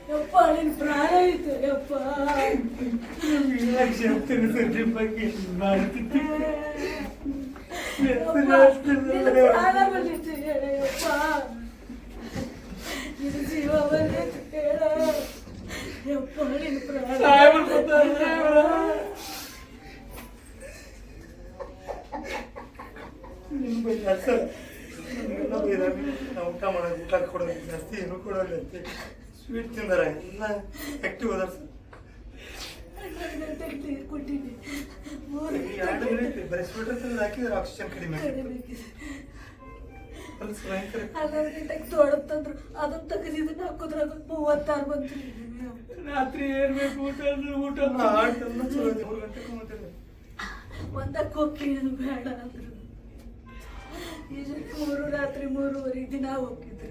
ಯಪ್ಪ ನಿನ್ ಪ್ರಾಣ ಐತೆ ಯಪ್ಪ. ಪ್ರಾಣ ಬಂದಿತ್ತು ಯಪ್ಪ, ನಿನ್ ಜೀವ ಬಂದಿತ್ತು ಹೇಳ ಯಪ್ಪ. ನಿನ್ ಪ್ರಾಣ ಊಟ ಮಾಡೋದು, ಊಟ ಕೊಡೋದು ಜಾಸ್ತಿ, ಏನು ಕೊಡೋಲ್ಲ ಅಂತೆ. ಸ್ವೀಟ್ ತಿಂದಾರ ಎಲ್ಲ ಆಕ್ಟಿವ್ ಅದಾರ ಸರ್. ಕೊಟ್ಟಿನಿ 2 ಮಿನಿಟ್ ಬರೀ ಸ್ವೀಟರ್ ತಂದು ಹಾಕಿದ್ರೆ ಆಕ್ಸಿಜನ್ ಕಡಿಮೆ ತೊಡತ್ತಂದ್ರು. ಅದನ್ನ ತೆಗೆದಿದ್ದನ್ನ ಹಾಕಿದ್ರೆ ಅದು 36 ಬಂತು. ರಾತ್ರಿ ಏರ್ಬೇಕು ಊಟ ಊಟ 3 ಗಂಟೆಗೆ ಮತ್ತೆ ಒಂದಕ್ಕೆ ಹೋಗಿ ಬೇಡ ಅಂದ್ರು. ಈ ಜೊತೆ 3 ರಾತ್ರಿ 3:30 ದಿನ ಹೋಗಿದ್ರು.